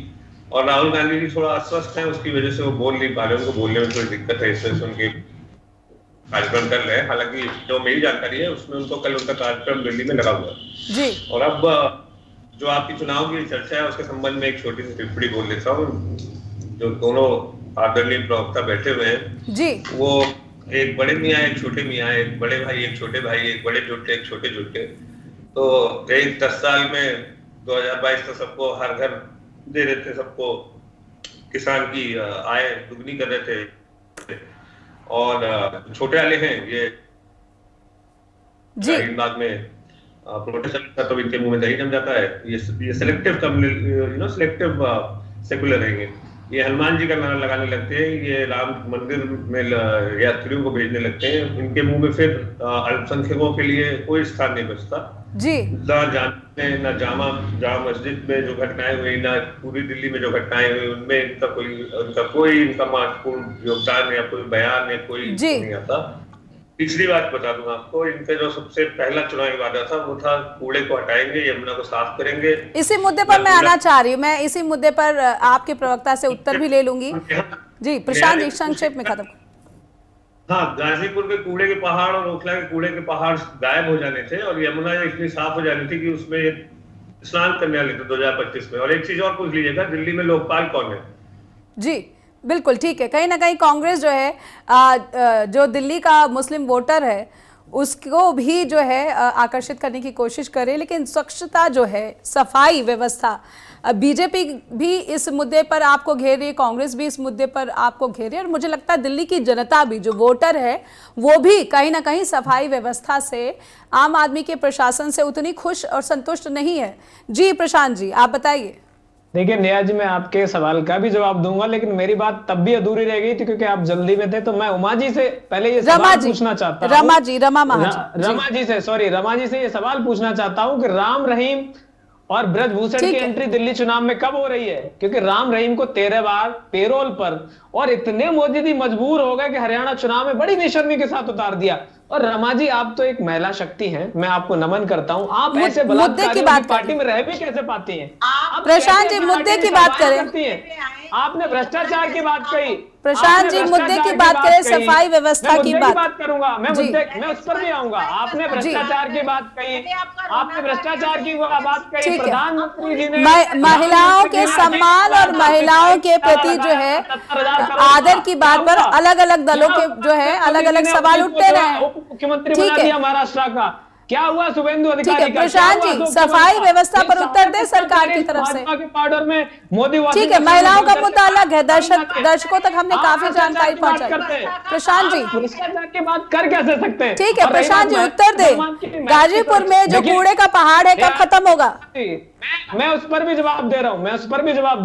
और राहुल गांधी जी थोड़ा अस्वस्थ हैं, उसकी वजह से वो बोल नहीं पा रहे, उनको बोलने में थोड़ी दिक्कत है, इससे उनके कार्यक्रम कर रहे हैं। हालांकि जो मेरी जानकारी है उसमें उनको कल उनका कार्यक्रम दिल्ली में लगा हुआ जी। और अब जो आपकी चुनाव की चर्चा है उसके संबंध में एक छोटी सी टिप्पणी बोल लेता हूँ। जो दोनों आदरणीय प्रवक्ता बैठे हुए हैं जी, वो एक बड़े मियाँ एक छोटे मियाँ, एक बड़े भाई एक छोटे भाई, एक बड़े जुट के एक छोटे जुट के, तो एक 10 साल में 2022 तक सबको हर घर दे रहे थे, सबको किसान की आय दुगनी कर रहे थे। और छोटे वाले हैं ये जी, बाद में प्रोटेस्ट का तो इनके मुंह में दही जम जाता है। ये सिलेक्टिव सिलेक्टिव सेकुलर रहेंगे। ये हनुमान जी का नारा लगाने लगते हैं, ये राम मंदिर में यात्रियों को भेजने लगते हैं। इनके मुंह में फिर अल्पसंख्यकों के लिए कोई स्थान नहीं बचता जी। न जामा मस्जिद में जो घटनाएं हुई, ना पूरी दिल्ली में जो घटनाएं हुई, उनमें इनका कोई महत्वपूर्ण योगदान या कोई बयान या कोई नहीं आता। तीसरी बात बता दूं आपको, इनका जो सबसे पहला चुनावी वादा था वो था कूड़े को हटाएंगे, यमुना को साफ करेंगे। इसी मुद्दे पर मैं आना चाह रही हूँ, मैं इसी मुद्दे पर आपके प्रवक्ता से उत्तर भी ले लूंगी जी। प्रशांत जी संक्षेप में खत्म। हाँ, गाजीपुर के कूड़े के पहाड़ और ओखला के कूड़े के पहाड़ गायब हो जाने थे, और यमुना इतनी साफ हो जानी थी कि उसमें स्नान करने वाले थे 2025 में। और एक चीज और पूछ लीजिएगा, दिल्ली में लोकपाल कौन है जी? बिल्कुल ठीक है। कहीं ना कहीं कांग्रेस जो है जो दिल्ली का मुस्लिम वोटर है उसको भी जो है आकर्षित करने की कोशिश करे, लेकिन स्वच्छता जो है, सफाई व्यवस्था, बीजेपी भी इस मुद्दे पर आपको घेर रही है, कांग्रेस भी इस मुद्दे पर आपको घेर रही है, और मुझे लगता है दिल्ली की जनता भी, जो वोटर है, वो भी कहीं ना कहीं सफाई व्यवस्था से, आम आदमी के प्रशासन से उतनी खुश और संतुष्ट नहीं है। जी प्रशांत जी, आप बताइए। देखिए नेहा जी, मैं आपके सवाल का भी जवाब दूंगा, लेकिन मेरी बात तब भी अधूरी रह गई थी क्योंकि आप जल्दी में थे। तो मैं उमा जी से पहले ये सवाल पूछना चाहता हूँ, रमा जी से ये सवाल पूछना चाहता हूँ कि राम रहीम और ब्रजभूषण की एंट्री दिल्ली चुनाव में कब हो रही है? क्योंकि राम रहीम को 13 बार पेरोल पर और इतने मोदी मजबूर हो गए कि हरियाणा चुनाव में बड़ी बेशर्मी के साथ उतार दिया। और रमा जी, आप तो एक महिला शक्ति हैं, मैं आपको नमन करता हूं। आप ऐसे बलात्कारियों की पार्टी में रह भी कैसे पाती हैं? प्रशांत जी मुद्दे की बात करें। आपने भ्रष्टाचार की बात कही, प्रशांत जी मुद्दे की बात करें, सफाई व्यवस्था की बात करूंगा मैं उस पर भी आऊंगा। आपने भ्रष्टाचार की बात कही, आपने भ्रष्टाचार की बात कही, प्रधानमंत्री जी ने महिलाओं के सम्मान और महिलाओं के प्रति जो है आदर की बात पर अलग अलग दलों के जो है अलग अलग सवाल उठते रहे। मुख्यमंत्री बना दिया महाराष्ट्र का, क्या हुआ शुभेंदु अधिकारी का? प्रशांत जी सफाई व्यवस्था पर उत्तर दे सरकार की तरफ से। पाउडर में मोदी, ठीक है, महिलाओं का मुद्दा अलग है, दर्शकों तक हमने काफी जानकारी पहुंचाई। प्रशांत जी भ्रष्टाचार की बात कर कैसे सकते हैं? ठीक है प्रशांत जी उत्तर दे, गाजीपुर में जो कूड़े का पहाड़ है कब खत्म होगा? मैं उस पर भी जवाब दे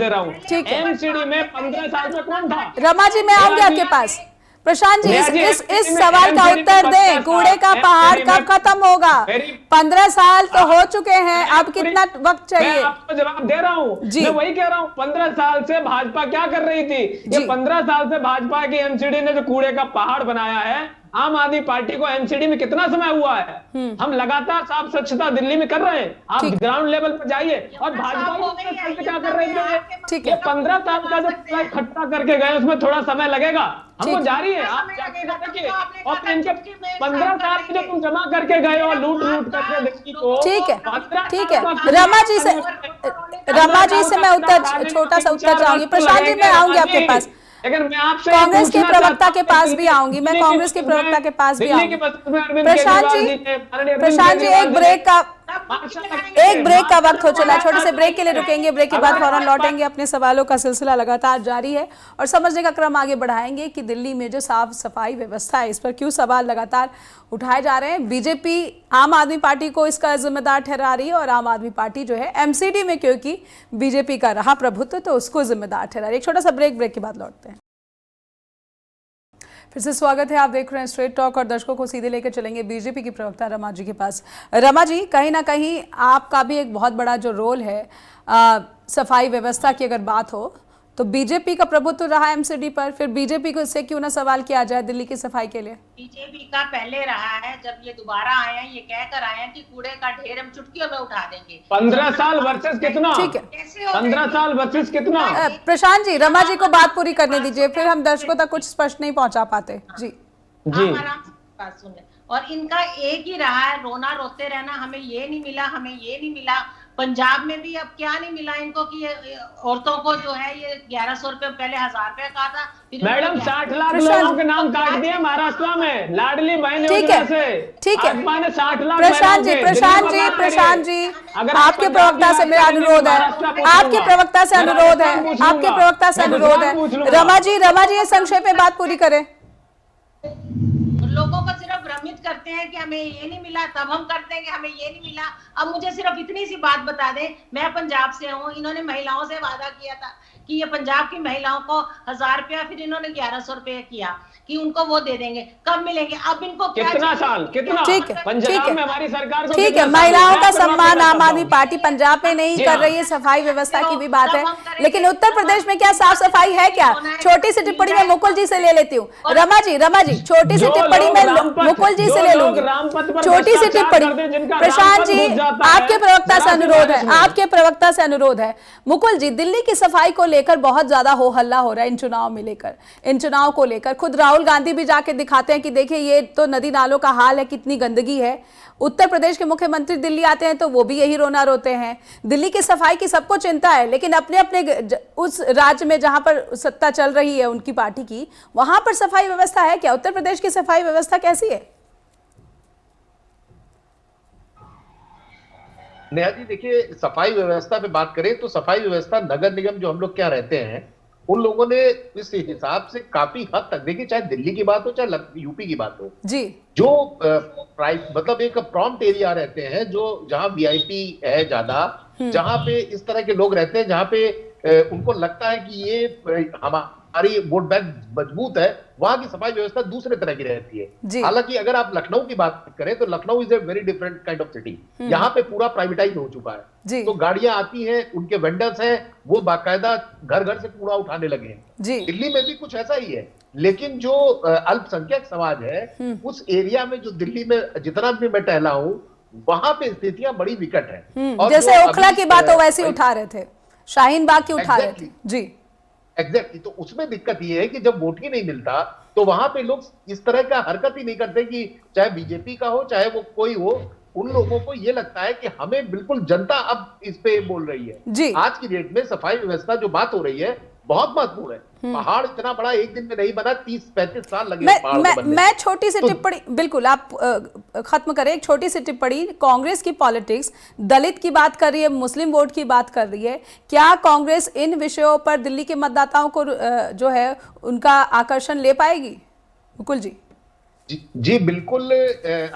रहा हूँ, ठीक है। एमसीडी में 15 साल में कौन था? रमा जी मैं आऊंगी आपके पास। प्रशांत जी इस सवाल का उत्तर दें, कूड़े का पहाड़ कब खत्म होगा? 15 साल तो हो चुके हैं, अब कितना वक्त चाहिए? मैं आपको जवाब दे रहा हूँ, मैं वही कह रहा हूँ। 15 साल से भाजपा क्या कर रही थी? ये 15 साल से भाजपा की एमसीडी ने जो कूड़े का पहाड़ बनाया है, आम आदमी पार्टी को एमसीडी में कितना समय हुआ है? हम लगातार साफ स्वच्छता दिल्ली में कर रहे हैं, आप ग्राउंड लेवल पर जाइए। और भाजपा क्या कर रहे थे? ठीक है, 15 साल का जो इकट्ठा करके गए उसमें थोड़ा समय लगेगा, हमको जारी है, आप जाके देखिए। और इनके 15 साल में जो तुम जमा करके गए और लूट करके दिल्ली को, ठीक है। रमा जी से मैं उत्तर, छोटा सा उत्तर चाहूंगी। प्रशांत जी मैं आऊंगी आपके पास, लेकिन मैं आपसे कांग्रेस के प्रवक्ता के पास भी आऊंगी, मैं कांग्रेस के प्रवक्ता के पास भी आऊंगी। प्रशांत जी एक ब्रेक का वक्त हो चला, छोटे से ब्रेक के लिए रुकेंगे, ब्रेक के बाद फौरन लौटेंगे। अपने सवालों का सिलसिला लगातार जारी है और समझने का क्रम आगे बढ़ाएंगे कि दिल्ली में जो साफ सफाई व्यवस्था है इस पर क्यों सवाल लगातार उठाए जा रहे हैं। बीजेपी आम आदमी पार्टी को इसका जिम्मेदार ठहरा रही है और आम आदमी पार्टी जो है एमसीडी में क्योंकि बीजेपी का रहा प्रभुत्व तो उसको जिम्मेदार ठहरा रही है। एक छोटा सा ब्रेक के बाद लौटते हैं। फिर से स्वागत है, आप देख रहे हैं स्ट्रेट टॉक और दर्शकों को सीधे लेकर चलेंगे बीजेपी की प्रवक्ता रमा जी के पास। रमा जी, कहीं ना कहीं आपका भी एक बहुत बड़ा जो रोल है सफाई व्यवस्था की अगर बात हो तो बीजेपी का प्रभुत्व रहा एमसीडी पर, फिर बीजेपी को से क्यों ना सवाल किया जाए दिल्ली की सफाई के लिए? बीजेपी का पहले रहा है, जब ये दोबारा आए हैं ये कहकर आए हैं कि कूड़े का ढेर हम चुटकियों में उठा देंगे। 15 साल वर्सेस कितना? ठीक है, 15 साल वर्सेस कितना? प्रशांत जी रमा जी को बात पूरी करने दीजिए, फिर हम दर्शकों तक कुछ स्पष्ट नहीं पहुंचा पाते। जी बात सुन ले। और इनका एक ही रहा है, रोना रोते रहना, हमें ये नहीं मिला, हमें ये नहीं मिला। पंजाब में भी अब क्या नहीं मिला इनको कि औरतों को जो है ये 1100 रुपए, पहले 1000 रुपए कहा था। मैडम 60 लाख लोगों के नाम काट दिए महाराष्ट्र में लाडली बहन योजना से। ठीक है 60 लाख। प्रशांत जी आपके प्रवक्ता से मेरा अनुरोध है, आपके प्रवक्ता से अनुरोध है। रमा जी ये संक्षेप में बात पूरी करें। लोगों को सिर्फ भ्रमित करते हैं कि हमें ये नहीं मिला, तब हम करते हैं कि हमें ये नहीं मिला। अब मुझे सिर्फ इतनी सी बात बता दें, मैं पंजाब से हूँ, इन्होंने महिलाओं से वादा किया था कि ये पंजाब की महिलाओं को 1000 रुपया, फिर इन्होंने 1100 रुपए किया कि उनको वो दे देंगे। कब मिलेंगे? अब इनको कितना साल, कितना? ठीक है पंजाब में हमारी सरकार को ठीक है, महिलाओं का सम्मान आम आदमी पार्टी पंजाब में नहीं कर रही है, सफाई व्यवस्था की भी बात है, लेकिन उत्तर प्रदेश में क्या साफ सफाई है क्या? छोटी सी टिप्पणी में मुकुल जी से ले लेती हूँ। रमा जी छोटी सी टिप्पणी में मुकुल जी से ले लूंगी, छोटी सी टिप्पणी। प्रशांत जी आपके प्रवक्ता से अनुरोध है, मुकुल जी दिल्ली की सफाई को लेकर लेकर बहुत ज्यादा हो हल्ला हो रहा है, इन चुनाव को लेकर खुद राहुल गांधी भी जाके दिखाते हैं कि देखिए ये तो नदी नालों का हाल है, कितनी गंदगी है। उत्तर प्रदेश के मुख्यमंत्री दिल्ली आते हैं तो वो भी यही रोना रोते हैं। दिल्ली की सफाई की सबको चिंता है, लेकिन अपने अपने उस राज्य में जहां पर सत्ता चल रही है उनकी पार्टी की, वहां पर सफाई व्यवस्था है क्या? उत्तर प्रदेश की सफाई व्यवस्था कैसी है? नेहा जी देखिए, सफाई व्यवस्था पे बात करें तो सफाई व्यवस्था नगर निगम जो हम लोग क्या रहते हैं उन लोगों ने इस हिसाब से काफी हद तक, देखिए चाहे दिल्ली की बात हो चाहे यूपी की बात हो जी, जो मतलब एक प्रॉम्प्ट एरिया रहते हैं जो जहां वीआईपी है ज्यादा, जहां पे इस तरह के लोग रहते हैं, जहां पे उनको लगता है कि ये हमारी वोट बैंक मजबूत है, वहां की सफाई व्यवस्था दूसरे तरह की रहती है। हालांकि अगर आप लखनऊ की बात करें तो Lucknow is a very different kind of city. यहाँ पे पूरा प्राइवेटाइज हो चुका है, तो गाड़ियां आती हैं, उनके वेंडर्स हैं, वो बाकायदा घर घर से कूड़ा उठाने लगे हैं। दिल्ली में भी कुछ ऐसा ही है, लेकिन जो अल्पसंख्यक समाज है उस एरिया में, जो दिल्ली में जितना भी मैं टहला हूं, वहां पे स्थितियां बड़ी विकट है। और जैसे ओखला की बात हो वैसे उठा रहे थे, शाहीन बाग की उठा रहे थे जी। एग्जैक्टली, तो उसमें दिक्कत ये है कि जब वोट ही नहीं मिलता तो वहां पे लोग इस तरह का हरकत ही नहीं करते कि चाहे बीजेपी का हो चाहे वो कोई हो, उन लोगों को ये लगता है कि हमें बिल्कुल जनता अब इस पे बोल रही है जी। आज की डेट में सफाई व्यवस्था जो बात हो रही है बहुत महत्वपूर्ण है। पहाड़ इतना बड़ा एक दिन में नहीं बना, 30-35 साल लगे मैं छोटी सी टिप्पणी, बिल्कुल आप खत्म करें, एक छोटी सी टिप्पणी। कांग्रेस की पॉलिटिक्स दलित की बात कर रही है, मुस्लिम वोट की बात कर रही है, क्या कांग्रेस इन विषयों पर दिल्ली के मतदाताओं को जो है उनका आकर्षण ले पाएगी? मुकुल जी। जी बिल्कुल,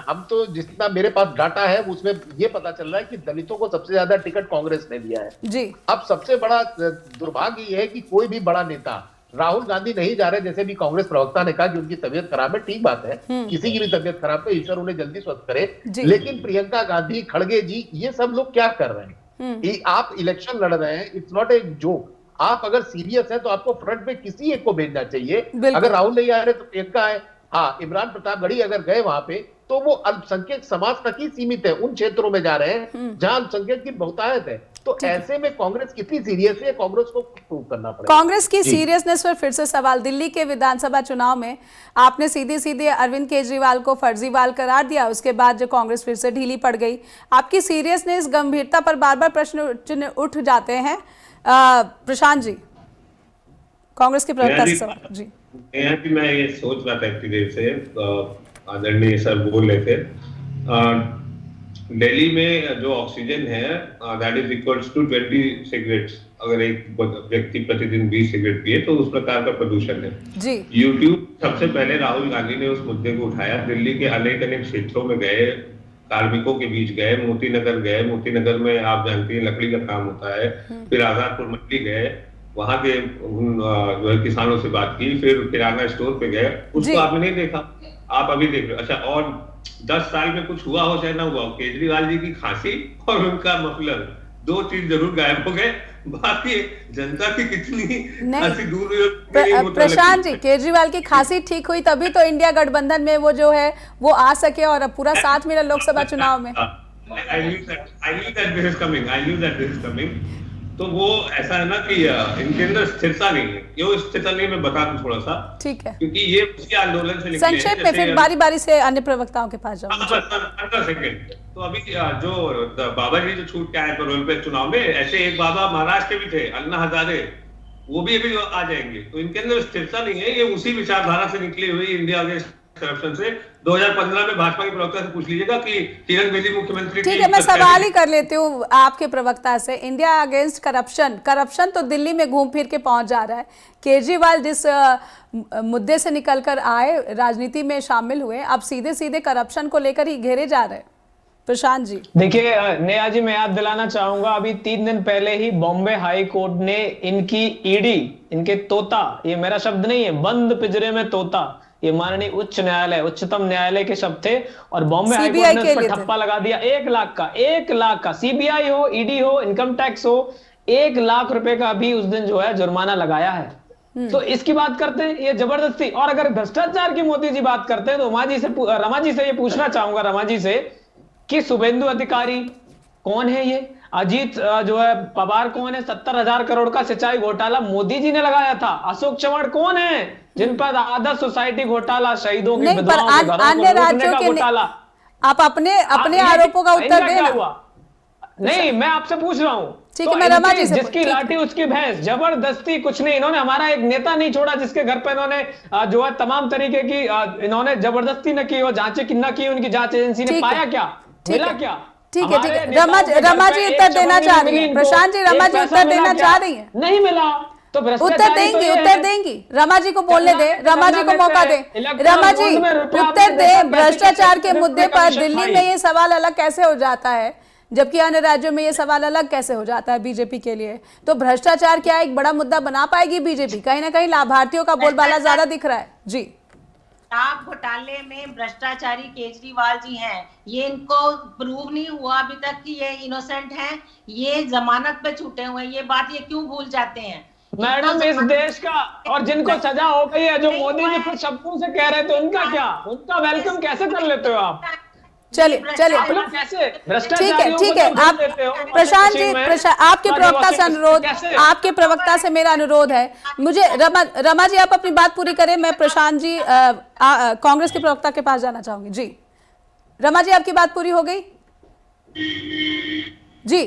हम तो जितना मेरे पास डाटा है उसमें ये पता चल रहा है कि दलितों को सबसे ज्यादा टिकट कांग्रेस ने दिया है जी। अब सबसे बड़ा दुर्भाग्य ये है कि कोई भी बड़ा नेता, राहुल गांधी नहीं जा रहे, जैसे भी कांग्रेस प्रवक्ता ने कहा कि उनकी तबीयत खराब है, ठीक बात है, किसी की भी तबीयत खराब है, ईश्वर उन्हें जल्दी स्वस्थ करे, लेकिन प्रियंका गांधी, खड़गे जी, ये सब लोग क्या कर रहे हैं? आप इलेक्शन लड़ रहे हैं, इट्स नॉट ए जोक। आप अगर सीरियस है तो आपको फ्रंट पे किसी एक को भेजना चाहिए। अगर राहुल नहीं आ रहे तो प्रियंका है, हाँ इमरान प्रतापगढ़ी अगर गए वहां पे तो वो अल्पसंख्यक समाज तक ही सीमित है, उन क्षेत्रों में जा रहे हैं जहां अल्पसंख्यक की बहुतायत है। तो ऐसे में कांग्रेस कितनी सीरियस है, कांग्रेस को प्रूव करना पड़ेगा। कांग्रेस की सीरियसनेस पर फिर से सवाल, दिल्ली के विधानसभा चुनाव में आपने सीधे सीधे अरविंद केजरीवाल को फर्जीवाल करार दिया, उसके बाद जो कांग्रेस फिर से ढीली पड़ गई। आपकी सीरियसनेस, गंभीरता पर बार बार प्रश्न चिन्ह उठ जाते हैं। प्रशांत जी, कांग्रेस के प्रवक्ता से सवाल जी। मैं ये सोच रहा था इतनी देर से, आदरणीय सर बोल रहे थे, दिल्ली में जो ऑक्सीजन है that is equals to 20 cigarettes. अगर एक व्यक्ति प्रतिदिन 20 सिगरेट पिए तो उस प्रकार का प्रदूषण है जी। यूट्यूब सबसे पहले राहुल गांधी ने उस मुद्दे को उठाया, दिल्ली के अनेक क्षेत्रों में गए, कार्मिकों के बीच गए, मोती नगर में आप जानती हैं लकड़ी का काम होता है, फिर आजादपुर मंडी गए, वहां के जो है किसानों से बात की, फिर किराना स्टोर पे गए, उसको आपने नहीं देखा, आप अभी देख रहे। अच्छा, और 10 साल में कुछ हुआ हो चाहे ना हुआ हो, केजरीवाल जी की खांसी और उनका मफलर, 2 चीज जरूर गायब हो गए, बाकी जनता की कितनी खांसी दूर हुई। प्रशांत जी, केजरीवाल की खांसी ठीक हुई तभी तो इंडिया गठबंधन में वो जो है वो आ सके और अब पूरा साथ मिला लोकसभा चुनाव में। I knew that this is coming। तो वो ऐसा है ना कि इनके अंदर स्थिरता नहीं है, क्यों स्थिरता नहीं मैं बता दूं थोड़ा सा, ठीक है, क्योंकि ये उसी आंदोलन से निकले। संक्षेप में फिर बारी बारी से अन्य प्रवक्ताओं के पास जाऊंगा। 15 सेकंड। तो अभी जो बाबा जी जो छूट के आए पैरोल पे चुनाव में, ऐसे एक बाबा महाराष्ट्र के भी थे, अन्ना हजारे, वो भी अभी आ जाएंगे। तो इनके अंदर स्थिरता नहीं है, ये उसी विचारधारा से निकली हुई इंडिया अगेंस्ट करप्शन से। 2015 में भाजपा के प्रवक्ता से पूछ लीजिएगा कि किरण बेदी मुख्यमंत्री, ठीक है, मैं सवाल ही कर लेती हूँ आपके प्रवक्ता से। इंडिया अगेंस्ट करप्शन तो दिल्ली में घूम फिर के पहुंच जा रहा है। केजरीवाल जिस मुद्दे से निकलकर आए, राजनीति में शामिल हुए, अब सीधे सीधे करप्शन को लेकर ही घेरे जा रहे हैं। प्रशांत जी, देखिए नेहा जी, मैं याद दिलाना चाहूंगा, अभी 3 दिन पहले ही बॉम्बे हाई कोर्ट ने इनकी ईडी, इनके तोता, ये मेरा शब्द नहीं है, बंद पिंजरे में तोता, ये माननीय उच्च न्यायालय, उच्चतम न्यायालय के शब्द थे, और बॉम्बे हाई कोर्ट ने उस पर ठप्पा लगा दिया 1 लाख का। सीबीआई हो, ईडी हो, इनकम टैक्स हो, 1 लाख रुपए का भी उस दिन जो है जुर्माना लगाया है। तो इसकी बात करते हैं, ये जबरदस्ती। और अगर भ्रष्टाचार की मोदी जी बात करते हैं तो रमा जी से ये पूछना चाहूंगा, रमा जी से, कि शुभेंदु अधिकारी कौन है ये? अजीत जो है पवार कौन है? 70,000 करोड़ का सिंचाई घोटाला मोदी जी ने लगाया था। अशोक चव्हाण कौन है जिन पर आदर्श सोसाइटी घोटाला, शहीदों की विधवाओं के घरों को लूटने का घोटाला? आप अपने आरोपों का उत्तर दें। नहीं, मैं आपसे पूछ रहा हूँ। ठीक है, मैं रमा जी से जिसकी लाठी उसकी भैंस, जबरदस्ती कुछ नहीं। इन्होंने हमारा एक नेता नहीं छोड़ा जिसके घर पे इन्होंने जो है तमाम तरीके की इन्होंने जबरदस्ती न की और जांचें न की। उनकी जांच एजेंसी ने पाया क्या, मिला क्या? ठीक है, ठीक है। रमा जी उत्तर देना चाह रही है। प्रशांत जी, रमा जी उत्तर देना चाह रही है। नहीं मिला तो उत्तर देंगी, उत्तर देंगी। रमा जी को बोलने दे, रमा जी को मौका दे। रमा जी उत्तर दे, भ्रष्टाचार के मुद्दे पर दिल्ली में ये सवाल अलग कैसे हो जाता है जबकि अन्य राज्यों में ये सवाल अलग कैसे हो जाता है बीजेपी के लिए? तो भ्रष्टाचार क्या एक बड़ा मुद्दा बना पाएगी बीजेपी? कहीं ना कहीं लाभार्थियों का बोलबाला ज्यादा दिख रहा है। जी, शराब घोटाले में भ्रष्टाचारी केजरीवाल जी हैं। ये इनको प्रूव नहीं हुआ अभी तक कि ये इनोसेंट हैं, ये जमानत पे छूटे हुए हैं। ये बात ये क्यों भूल जाते हैं? मैडम, इस देश का और जिनको सजा हो गई है, जो मोदी जी कुछ शब्दों से कह रहे थे, उनका क्या? उनका वेलकम कैसे कर लेते हो आप? चलिए चलिए, ठीक है। आप प्रशांत जी, आपके प्रवक्ता से अनुरोध, आपके प्रवक्ता से मेरा अनुरोध है। मुझे रमा जी आप अपनी बात पूरी करें। मैं प्रशांत जी कांग्रेस के प्रवक्ता के पास जाना चाहूंगी। जी, रमा जी आपकी बात पूरी हो गई? जी,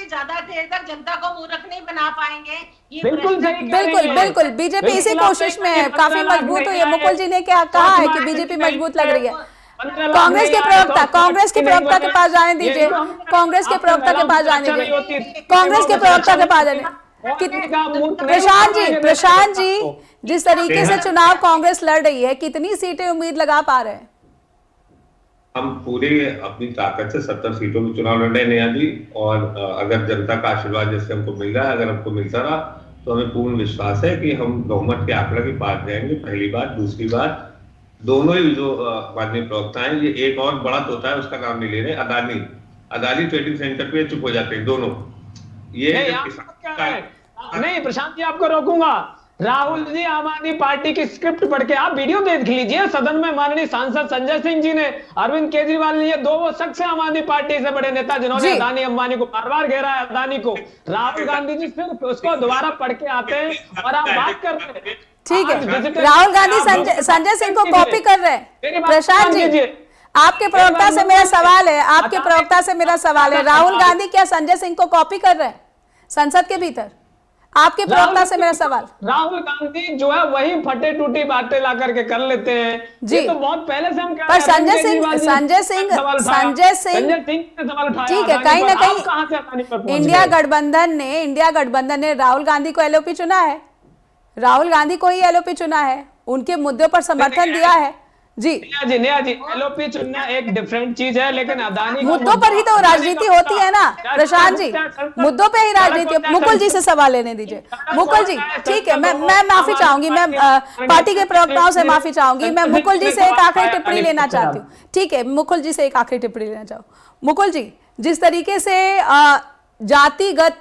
ज्यादा देर तक जनता को मूर्ख नहीं बना पाएंगे। ये बिल्कुल बीजेपी इसी कोशिश में है, काफी मजबूत हुई है। मुकुल जी ने क्या कहा है कि बीजेपी मजबूत लग रही है। कांग्रेस के प्रवक्ता के पास जाने दीजिए, कांग्रेस के प्रवक्ता के पास जाने दीजिए, कांग्रेस के प्रवक्ता के पास जाने। प्रशांत जी, जिस तरीके से चुनाव कांग्रेस लड़ रही है, कितनी सीटें उम्मीद लगा पा रहे हैं? हम पूरे अपनी ताकत से 70 सीटों में चुनाव लड़ रहे हैं नेहा जी। और अगर जनता का आशीर्वाद जैसे हमको मिल रहा है, अगर हमको मिलता रहा, तो हमें पूर्ण विश्वास है कि हम बहुमत के आंकड़े के पास जाएंगे। पहली बात। दूसरी बात, दोनों ही जो माननीय प्रवक्ता हैं, ये एक और बड़ा तोता है, उसका नाम नहीं ले रहे। अदानी ट्रेडिंग सेंटर पे चुप हो जाते हैं दोनों। ये नहीं, प्रशांत जी आपको रोकूंगा। राहुल जी आम आदमी पार्टी की स्क्रिप्ट पढ़ के आप वीडियो देख लीजिए। सदन में माननीय सांसद संजय सिंह जी ने, अरविंद केजरीवाल ने, ये दो वो शख्स है आम आदमी पार्टी से बड़े नेता जिन्होंने अदानी अंबानी को बार बार घेरा है। अदानी को राहुल गांधी जी सिर्फ उसको दोबारा पढ़ के आते हैं और आप बात कर रहे हैं। ठीक है, राहुल गांधी संजय सिंह को कॉपी कर रहे हैं। प्रशांत जी, आपके प्रवक्ता से मेरा सवाल है, आपके प्रवक्ता से मेरा सवाल है, राहुल गांधी क्या संजय सिंह को कॉपी कर रहे हैं संसद के भीतर? आपके प्रवक्ता से मेरा सवाल। राहुल गांधी जो है वही फटे टूटी बातें ला करके कर लेते हैं जी। तो बहुत पहले से हम कह रहे हैं। पर संजय सिंह ठीक है, कहीं ना कहीं इंडिया गठबंधन ने राहुल गांधी को एलओपी चुना है, राहुल गांधी को ही एलओपी चुना है, उनके मुद्दों पर समर्थन दिया है। जी नेहा जी, एलओपी चुनना एक डिफरेंट चीज है, लेकिन अदानी मुद्दों पर ही तो राजनीति होती है ना प्रशांत जी, मुद्दों पे ही राजनीति। मुकुल जी से सवाल लेने दीजिए। मुकुल जी, ठीक है, मैं माफी चाहूंगी, मैं पार्टी के प्रवक्ताओं से माफी चाहूंगी। मैं मुकुल जी से एक आखिरी टिप्पणी लेना चाहती हूँ। ठीक है, मुकुल जी से एक आखिरी टिप्पणी लेना चाहूँ। मुकुल जी, जिस तरीके से जातिगत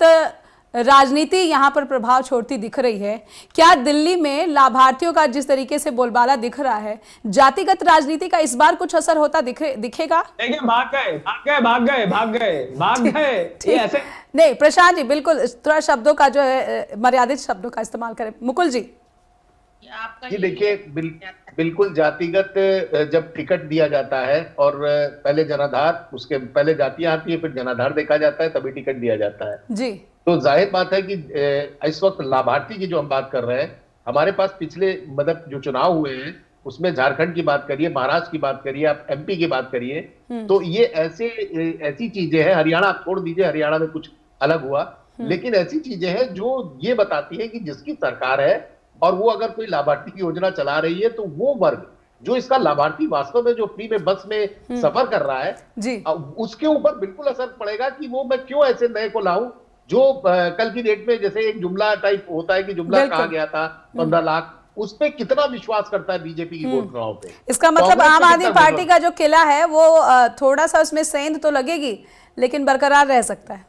राजनीति यहाँ पर प्रभाव छोड़ती दिख रही है, क्या दिल्ली में लाभार्थियों का जिस तरीके से बोलबाला दिख रहा है, जातिगत राजनीति का इस बार कुछ असर होता दिखेगा? देखिए, भाग गए ऐसे नहीं। प्रशांत जी, बिल्कुल थोड़ा शब्दों का जो है मर्यादित शब्दों का इस्तेमाल करें। मुकुल जी, देखिए, बिल्कुल जातिगत जब टिकट दिया जाता है और पहले जनाधार, उसके पहले जातियां आती है, फिर जनाधार देखा जाता है, तभी टिकट दिया जाता है जी। तो जाहिर बात है कि इस वक्त लाभार्थी की जो हम बात कर रहे हैं, हमारे पास पिछले मतलब जो चुनाव हुए हैं उसमें झारखंड की बात करिए, महाराष्ट्र की बात करिए, आप एमपी की बात करिए, तो ये ऐसी चीजें हैं। हरियाणा आप छोड़ दीजिए, हरियाणा में कुछ अलग हुआ, लेकिन ऐसी चीजें हैं जो ये बताती है कि जिसकी सरकार है और वो अगर कोई लाभार्थी की योजना चला रही है, तो वो वर्ग जो इसका लाभार्थी वास्तव में जो फ्री में बस में सफर कर रहा है जी, उसके ऊपर बिल्कुल असर पड़ेगा कि वो मैं क्यों ऐसे नए को लाऊं जो कल की डेट में जैसे एक जुमला टाइप होता है कि जुमला कहा गया था 15 लाख, उस पे कितना विश्वास करता है बीजेपी की वोटरों पे? इसका मतलब आम आदमी पार्टी का जो किला है वो थोड़ा सा उसमें सेंध तो लगेगी, लेकिन बरकरार रह सकता है।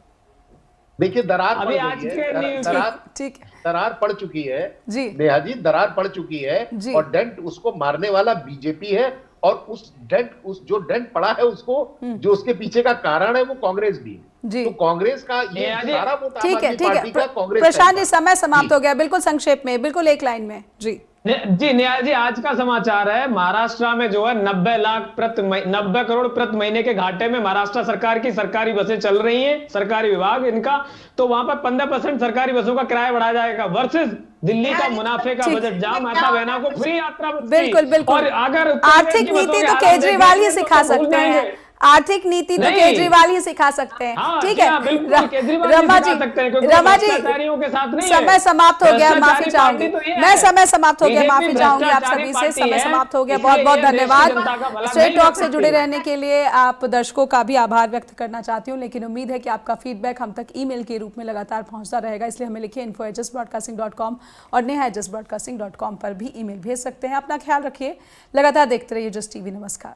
देखिए, दरार पड़ चुकी है जी नेहा जी, दरार पड़ चुकी है और डेंट उसको मारने वाला बीजेपी है और उस जो डेंट पड़ा है उसको, जो उसके पीछे का कारण है वो कांग्रेस भी है। तो कांग्रेस का ये सारा वोट आम आदमी पार्टी का कांग्रेस। प्रशांत जी, समय समाप्त हो गया, बिल्कुल संक्षेप में, बिल्कुल एक लाइन में जी। जी नेहा जी, आज का समाचार है महाराष्ट्र में जो है 90 करोड़ प्रति महीने के घाटे में महाराष्ट्र सरकार की सरकारी बसें चल रही हैं, सरकारी विभाग इनका, तो वहां पर 15% सरकारी बसों का किराया बढ़ाया जाएगा वर्सेस दिल्ली का मुनाफे का बजट, जहां माता बहनों को फ्री यात्रा। बिल्कुल बिल्कुल। और अगर आर्थिक नीति तो केजरीवाल ही सिखा सकते हैं, आर्थिक नीति तो केजरीवाल ही सिखा सकते हैं। ठीक है रमा जी, समय समाप्त हो गया, माफी चाहूंगी मैं, समय समाप्त हो गया, माफी चाहूंगी आप सभी से, समय समाप्त हो गया। बहुत बहुत धन्यवाद। स्ट्रेट टॉक से जुड़े रहने के लिए आप दर्शकों का भी आभार व्यक्त करना चाहती हूँ, लेकिन उम्मीद है कि आपका फीडबैक हम तक ईमेल के रूप में लगातार पहुंचता रहेगा, इसलिए हमें लिखिए info@justbroadcasting.com और neha@justbroadcasting.com पर भी ईमेल भेज सकते हैं। अपना ख्याल रखिए, लगातार देखते रहिए जस्ट टीवी। नमस्कार।